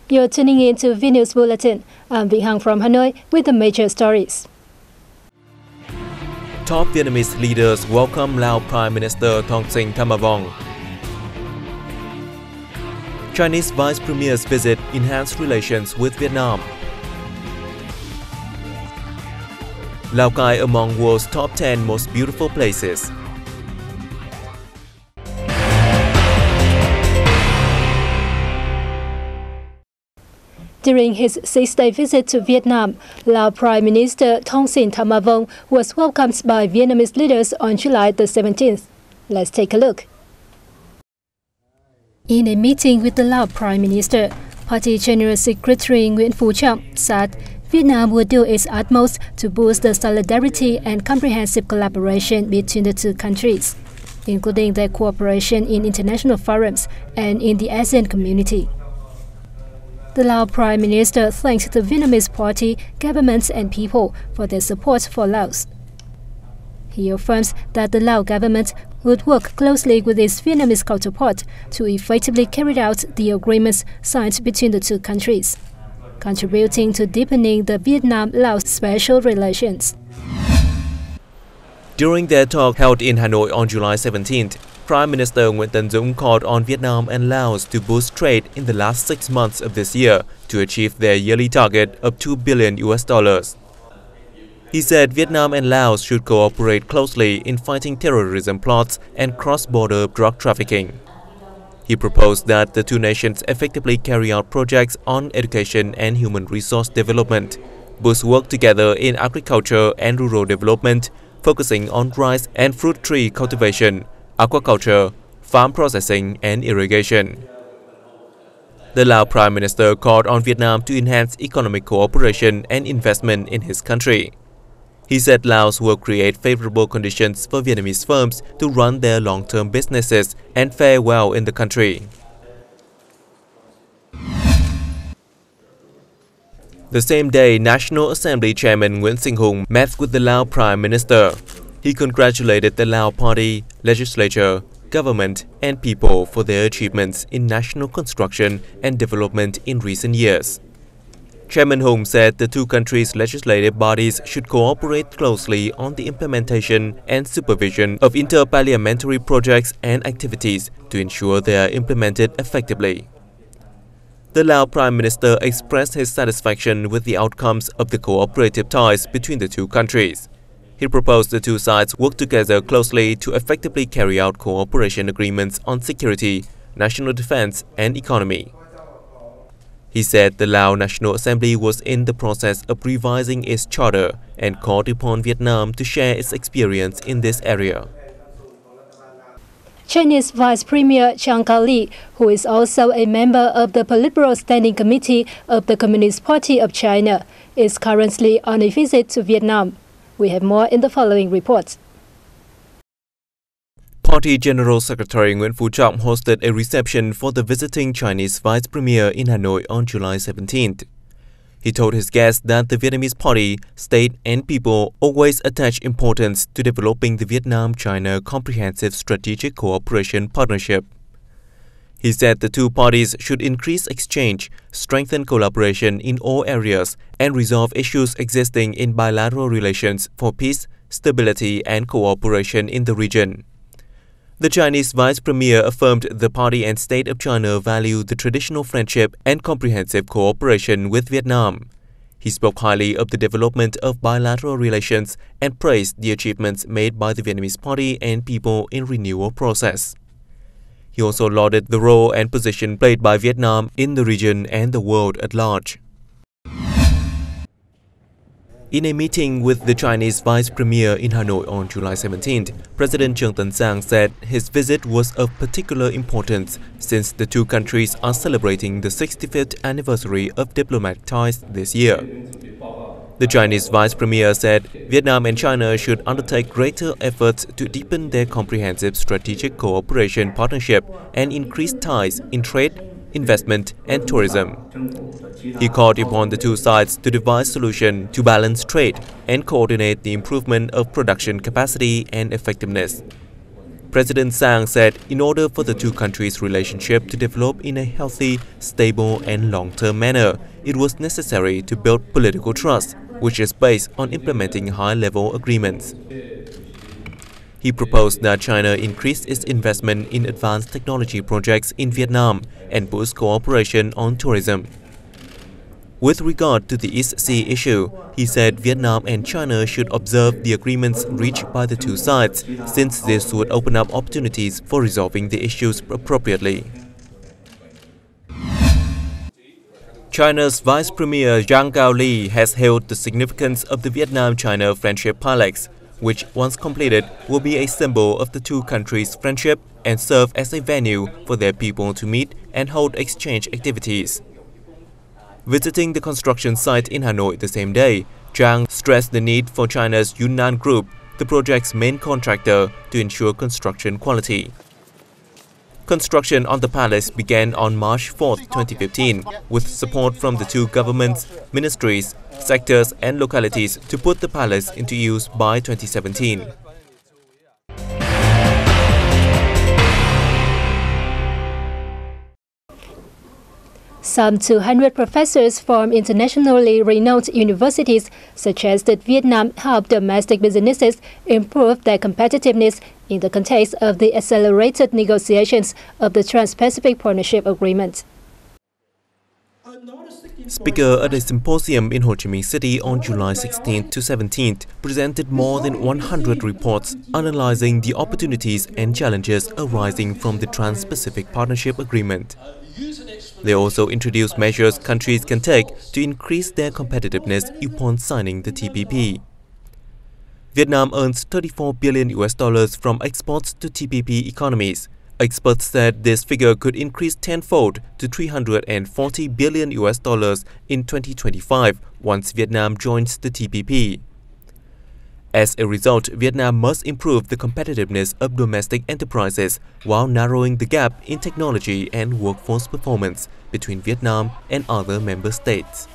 You're tuning in to VNews Bulletin. I'm Vĩ Hằng from Hanoi with the major stories. Top Vietnamese leaders welcome Laos Prime Minister Thongsin Thamavong. Chinese Vice Premier's visit enhanced relations with Vietnam. Lào Cai among world's top 10 most beautiful places. During his 6-day visit to Vietnam, Laos Prime Minister Thongsin Thamavong was welcomed by Vietnamese leaders on July the 17th. Let's take a look. In a meeting with the Laos Prime Minister, Party General Secretary Nguyễn Phú Trọng said Vietnam would do its utmost to boost the solidarity and comprehensive collaboration between the two countries, including their cooperation in international forums and in the ASEAN community. The Laos Prime Minister thanked the Vietnamese party, governments and people for their support for Laos. He affirms that the Laos government would work closely with its Vietnamese counterpart to effectively carry out the agreements signed between the two countries, contributing to deepening the Vietnam-Laos special relations. During their talk held in Hanoi on July 17th, Prime Minister Nguyễn Tấn Dũng called on Vietnam and Laos to boost trade in the last 6 months of this year to achieve their yearly target of $2 billion. He said Vietnam and Laos should cooperate closely in fighting terrorism plots and cross-border drug trafficking. He proposed that the two nations effectively carry out projects on education and human resource development, boost work together in agriculture and rural development, focusing on rice and fruit tree cultivation, aquaculture, farm processing and irrigation. The Laos Prime Minister called on Vietnam to enhance economic cooperation and investment in his country. He said Laos will create favorable conditions for Vietnamese firms to run their long-term businesses and fare well in the country. The same day, National Assembly Chairman Nguyễn Sinh Hùng met with the Laos Prime Minister. He congratulated the Laos Party, legislature, government and people for their achievements in national construction and development in recent years. Chairman Hùng said the two countries' legislative bodies should cooperate closely on the implementation and supervision of inter-parliamentary projects and activities to ensure they are implemented effectively. The Laos Prime Minister expressed his satisfaction with the outcomes of the cooperative ties between the two countries. He proposed the two sides work together closely to effectively carry out cooperation agreements on security, national defense and economy. He said the Lao National Assembly was in the process of revising its charter and called upon Vietnam to share its experience in this area. Chinese Vice Premier Chiang Kai-li, who is also a member of the Politburo Standing Committee of the Communist Party of China, is currently on a visit to Vietnam. We have more in the following report. Party General Secretary Nguyễn Phú Trọng hosted a reception for the visiting Chinese Vice Premier in Hanoi on July 17th. He told his guests that the Vietnamese party, state and people always attach importance to developing the Vietnam-China Comprehensive Strategic Cooperation Partnership. He said the two parties should increase exchange, strengthen collaboration in all areas, and resolve issues existing in bilateral relations for peace, stability and cooperation in the region. The Chinese Vice Premier affirmed the party and state of China value the traditional friendship and comprehensive cooperation with Vietnam. He spoke highly of the development of bilateral relations and praised the achievements made by the Vietnamese party and people in renewal process. He also lauded the role and position played by Vietnam in the region and the world at large. In a meeting with the Chinese Vice Premier in Hanoi on July 17th, President Trương Tấn Sang said his visit was of particular importance since the two countries are celebrating the 65th anniversary of diplomatic ties this year. The Chinese Vice Premier said Vietnam and China should undertake greater efforts to deepen their comprehensive strategic cooperation partnership and increase ties in trade, investment and tourism. He called upon the two sides to devise solutions to balance trade and coordinate the improvement of production capacity and effectiveness. President Sang said in order for the two countries' relationship to develop in a healthy, stable and long-term manner, it was necessary to build political trust, which is based on implementing high-level agreements. He proposed that China increase its investment in advanced technology projects in Vietnam and boost cooperation on tourism. With regard to the East Sea issue, he said Vietnam and China should observe the agreements reached by the two sides, since this would open up opportunities for resolving the issues appropriately. China's Vice Premier Zhang Gaoli has hailed the significance of the Vietnam-China Friendship Palace, which, once completed, will be a symbol of the two countries' friendship and serve as a venue for their people to meet and hold exchange activities. Visiting the construction site in Hanoi the same day, Zhang stressed the need for China's Yunnan Group, the project's main contractor, to ensure construction quality. Construction on the palace began on March 4, 2015, with support from the two governments, ministries, sectors and localities to put the palace into use by 2017. Some 200 professors from internationally renowned universities suggested Vietnam help domestic businesses improve their competitiveness in the context of the accelerated negotiations of the Trans-Pacific Partnership Agreement. Speaker at a symposium in Ho Chi Minh City on July 16 to 17 presented more than 100 reports analyzing the opportunities and challenges arising from the Trans-Pacific Partnership Agreement. They also introduced measures countries can take to increase their competitiveness upon signing the TPP. Vietnam earns $34 billion from exports to TPP economies. Experts said this figure could increase tenfold to $340 billion in 2025 once Vietnam joins the TPP. As a result, Vietnam must improve the competitiveness of domestic enterprises while narrowing the gap in technology and workforce performance between Vietnam and other member states.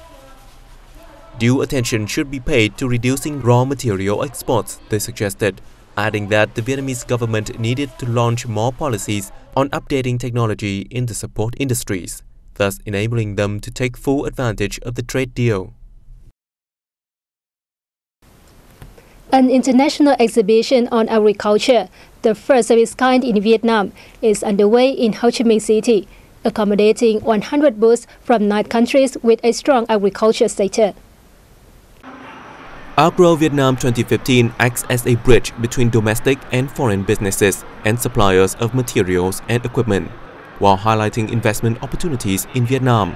Due attention should be paid to reducing raw material exports, they suggested, adding that the Vietnamese government needed to launch more policies on updating technology in the support industries, thus enabling them to take full advantage of the trade deal. An international exhibition on agriculture, the first of its kind in Vietnam, is underway in Ho Chi Minh City, accommodating 100 booths from 9 countries with a strong agriculture sector. Agro Vietnam 2015 acts as a bridge between domestic and foreign businesses and suppliers of materials and equipment, while highlighting investment opportunities in Vietnam.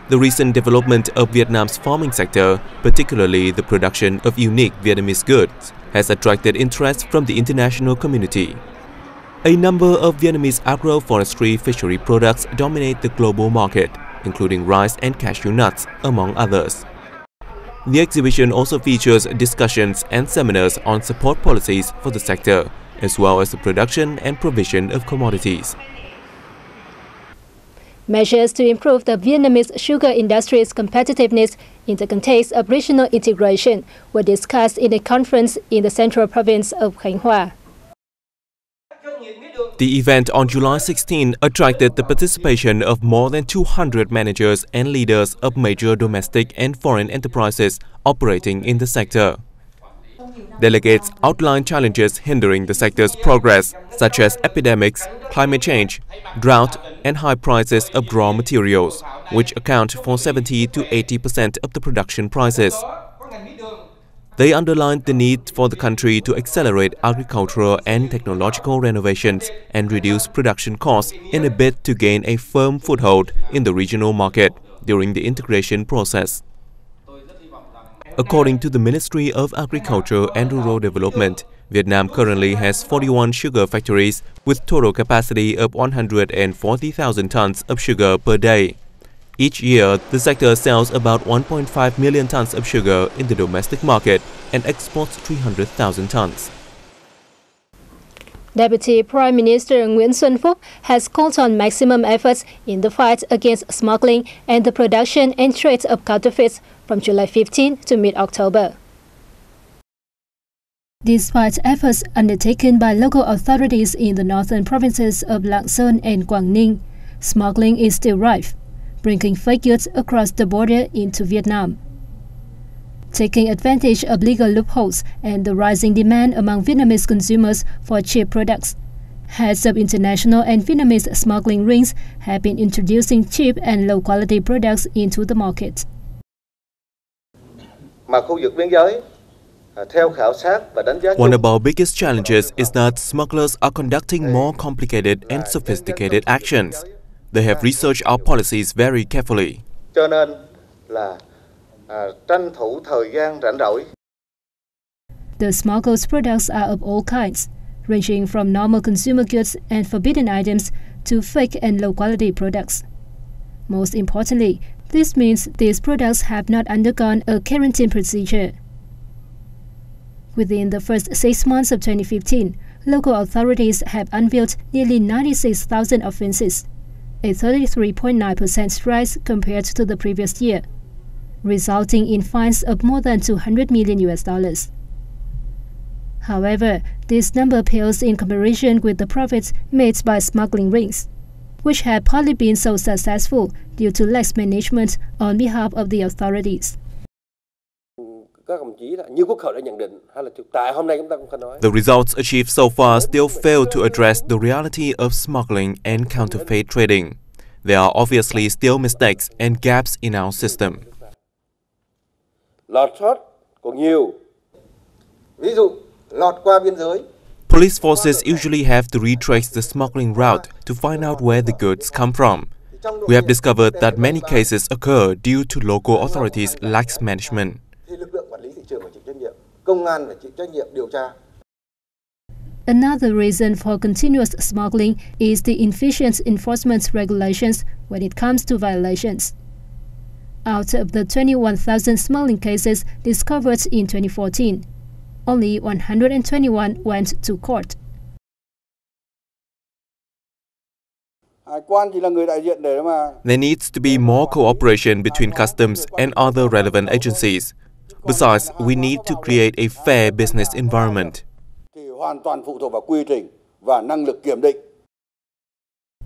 The recent development of Vietnam's farming sector, particularly the production of unique Vietnamese goods, has attracted interest from the international community. A number of Vietnamese agroforestry fishery products dominate the global market, including rice and cashew nuts, among others. The exhibition also features discussions and seminars on support policies for the sector, as well as the production and provision of commodities. Measures to improve the Vietnamese sugar industry's competitiveness in the context of regional integration were discussed in a conference in the central province of Khánh Hòa. The event on July 16 attracted the participation of more than 200 managers and leaders of major domestic and foreign enterprises operating in the sector. Delegates outlined challenges hindering the sector's progress, such as epidemics, climate change, drought, and high prices of raw materials, which account for 70 to 80% of the production prices. They underlined the need for the country to accelerate agricultural and technological renovations and reduce production costs in a bid to gain a firm foothold in the regional market during the integration process. According to the Ministry of Agriculture and Rural Development, Vietnam currently has 41 sugar factories with total capacity of 140,000 tons of sugar per day. Each year, the sector sells about 1.5 million tons of sugar in the domestic market and exports 300,000 tons. Deputy Prime Minister Nguyễn Xuân Phúc has called on maximum efforts in the fight against smuggling and the production and trade of counterfeits from July 15 to mid-October. Despite efforts undertaken by local authorities in the northern provinces of Laos and Quảng smuggling is still rife, bringing fake goods across the border into Vietnam. Taking advantage of legal loopholes and the rising demand among Vietnamese consumers for cheap products, heads of international and Vietnamese smuggling rings have been introducing cheap and low-quality products into the market. One of our biggest challenges is that smugglers are conducting more complicated and sophisticated actions. They have researched our policies very carefully. The smuggled products are of all kinds, ranging from normal consumer goods and forbidden items to fake and low-quality products. Most importantly, this means these products have not undergone a quarantine procedure. Within the first 6 months of 2015, local authorities have unveiled nearly 96,000 offences, a 33.9% rise compared to the previous year, resulting in fines of more than $200 million. However, this number pales in comparison with the profits made by smuggling rings, which have partly been so successful due to lax management on behalf of the authorities. The results achieved so far still fail to address the reality of smuggling and counterfeit trading. There are obviously still mistakes and gaps in our system. Police forces usually have to retrace the smuggling route to find out where the goods come from. We have discovered that many cases occur due to local authorities' lax management. Another reason for continuous smuggling is the inefficient enforcement regulations when it comes to violations. Out of the 21,000 smuggling cases discovered in 2014, only 121 went to court. There needs to be more cooperation between customs and other relevant agencies. Besides, we need to create a fair business environment.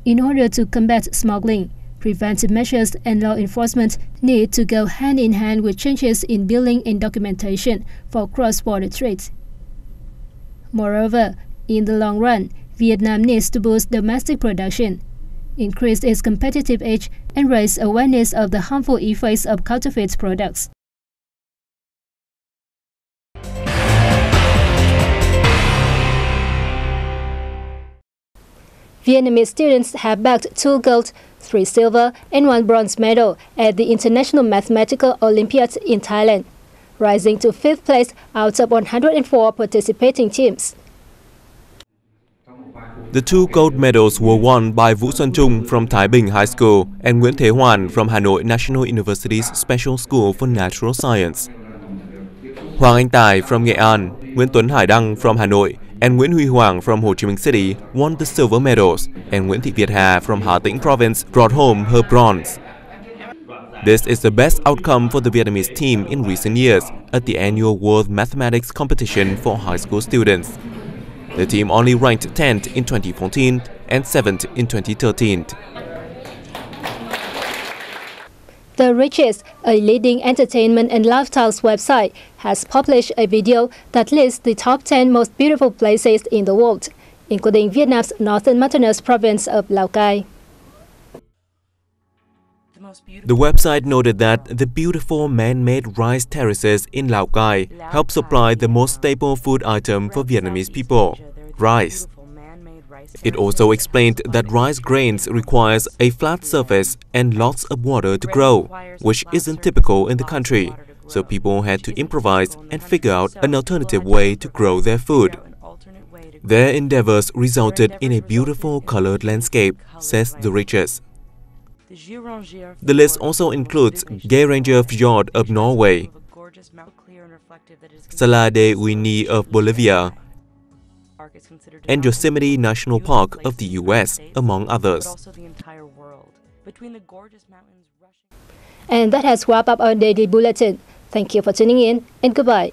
In order to combat smuggling, preventive measures and law enforcement need to go hand in hand with changes in billing and documentation for cross-border trade. Moreover, in the long run, Vietnam needs to boost domestic production, increase its competitive edge, and raise awareness of the harmful effects of counterfeit products. Vietnamese students have bagged 2 gold, 3 silver, and 1 bronze medal at the International Mathematical Olympiad in Thailand, rising to 5th place out of 104 participating teams. The 2 gold medals were won by Vũ Xuân Trung from Thái Bình High School and Nguyễn Thế Hoàn from Hanoi National University's Special School for Natural Science. Hoàng Anh Tài from Nghệ An, Nguyễn Tuấn Hải Đăng from Hanoi, and Nguyễn Huy Hoàng from Ho Chi Minh City won the silver medals, and Nguyễn Thị Việt Hà from Hà Tĩnh Province brought home her bronze. This is the best outcome for the Vietnamese team in recent years at the annual World Mathematics competition for high school students. The team only ranked 10th in 2014 and 7th in 2013. The Richest, a leading entertainment and lifestyle website, has published a video that lists the top 10 most beautiful places in the world, including Vietnam's northern mountainous province of Lào Cai. The website noted that the beautiful man-made rice terraces in Lào Cai help supply the most staple food item for Vietnamese people, rice. It also explained that rice grains requires a flat surface and lots of water to grow, which isn't typical in the country, so people had to improvise and figure out an alternative way to grow their food. Their endeavors resulted in a beautiful colored landscape, says the Richest. The list also includes Geiranger Fjord of Norway, Sala de Uyuni of Bolivia, and Yosemite National Park of the US, among others. And that has wrapped up our daily bulletin. Thank you for tuning in, and goodbye.